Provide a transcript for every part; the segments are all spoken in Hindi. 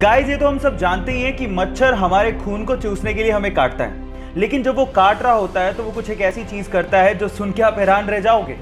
गाइस, ये तो हम सब जानते ही हैं कि मच्छर हमारे खून को चूसने के लिए हमें काटता है। लेकिन जब वो काट रहा होता है तो वो कुछ एक ऐसी चीज करता है जो सुन के आप हैरान रह जाओगे।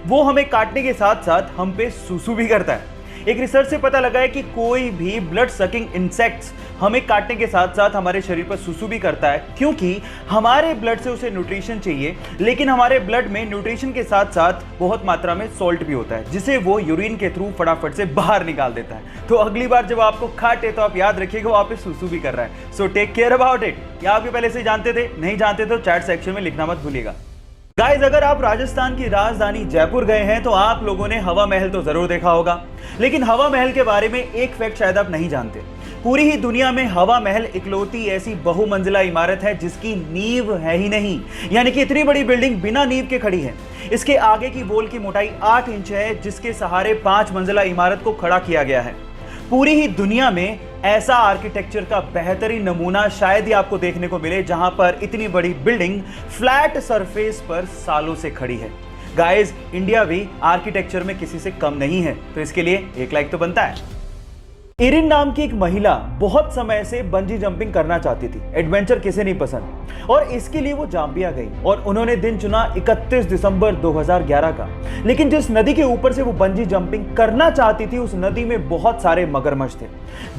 वो हमें काटने के साथ साथ हम पे सूसू भी करता है। एक रिसर्च से पता लगा है कि कोई भी ब्लड सकिंग इंसेक्ट्स हमें काटने के साथ साथ हमारे शरीर पर सूसू भी करता है, क्योंकि हमारे ब्लड से उसे न्यूट्रिशन चाहिए। लेकिन हमारे ब्लड में न्यूट्रिशन के साथ साथ बहुत मात्रा में सॉल्ट भी होता है, जिसे वो यूरिन के थ्रू फटाफट से बाहर निकाल देता है। तो अगली बार जब आपको काटे तो आप याद रखिएगा वो आप पे सूसू भी कर रहा है। So take care about it. या आप भी पहले से जानते थे? नहीं जानते तो चैट सेक्शन में लिखना मत भूलिएगा। गाइस, अगर आप राजस्थान की राजधानी जयपुर गए हैं तो आप लोगों ने हवा महल तो जरूर देखा होगा। लेकिन हवा महल के बारे में एक फैक्ट शायद आप नहीं जानते। पूरी ही दुनिया में हवा महल इकलौती ऐसी बहुमंजिला इमारत है जिसकी नींव है ही नहीं, यानी कि इतनी बड़ी बिल्डिंग बिना नींव के खड़ी है। इसके आगे की वॉल की मोटाई 8 इंच है, जिसके सहारे 5 मंजिला इमारत को खड़ा किया गया है। पूरी ही दुनिया में ऐसा आर्किटेक्चर का बेहतरीन नमूना शायद ही आपको देखने को मिले, जहां पर इतनी बड़ी बिल्डिंग फ्लैट सरफेस पर सालों से खड़ी है। गाइस, इंडिया भी आर्किटेक्चर में किसी से कम नहीं है, तो इसके लिए एक लाइक तो बनता है। इरिन नाम की एक महिला बहुत समय से बंजी जंपिंग करना चाहती थी। एडवेंचर किसे नहीं पसंद, और इसके लिए वो जाम्बिया गई और उन्होंने दिन चुना 31 दिसंबर 2011 का। लेकिन जिस नदी के ऊपर से वो बंजी जंपिंग करना चाहती थी, उस नदी में बहुत सारे मगरमच्छ थे।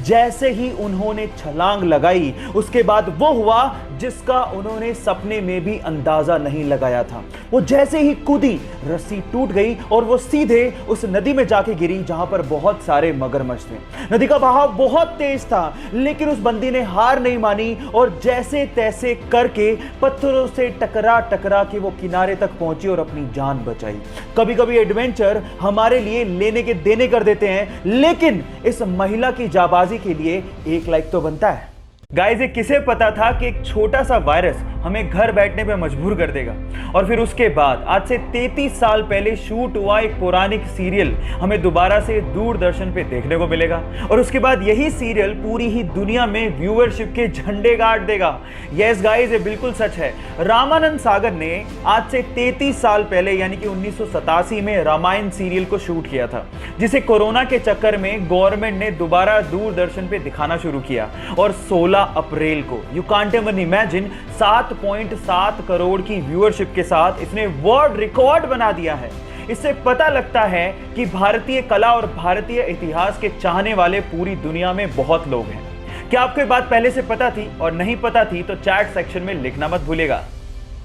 जैसे ही उन्होंने छलांग लगाई, उसके बाद वो हुआ जिसका उन्होंने सपने में भी अंदाजा नहीं लगाया था। वो जैसे ही कूदी, रस्सी टूट गई और वो सीधे उस नदी में जाके गिरी जहां पर बहुत सारे मगरमच्छ थे। नदी का बहाव बहुत तेज था, लेकिन उस बंदी ने हार नहीं मानी और जैसे तैसे करके पत्थरों से टकरा टकरा के वो किनारे तक पहुंची और अपनी जान बचाई। कभी कभी एडवेंचर हमारे लिए लेने के देने कर देते हैं, लेकिन इस महिला की जाबाजी के लिए एक लाइक तो बनता है। गाइस, ये किसे पता था कि एक छोटा सा वायरस हमें घर बैठने पे मजबूर कर देगा। और फिर उसके बाद आज से 33 साल पहले शूट हुआ एक पौराणिक सीरियल हमें दोबारा से दूरदर्शन पे देखने को मिलेगा, और उसके बाद यही सीरियल पूरी ही दुनिया में व्यूअरशिप के झंडे गाड़ देगा। यस गाइस, ये बिल्कुल सच है। रामानंद सागर ने आज से 33 साल पहले यानी कि 1987 में रामायण सीरियल को शूट किया था, जिसे कोरोना के चक्कर में गवर्नमेंट ने दोबारा दूरदर्शन पे दिखाना शुरू किया। और 16 अप्रैल को, you can't even imagine, 7.7 crore की व्यूअरशिप के साथ इसने वर्ल्ड रिकॉर्ड बना दिया है। इससे पता लगता है कि भारतीय कला और भारतीय इतिहास के चाहने वाले पूरी दुनिया में बहुत लोग हैं। क्या आपको ये बात पहले से पता थी? और नहीं पता थी तो चैट सेक्शन में लिखना मत भूलिएगा।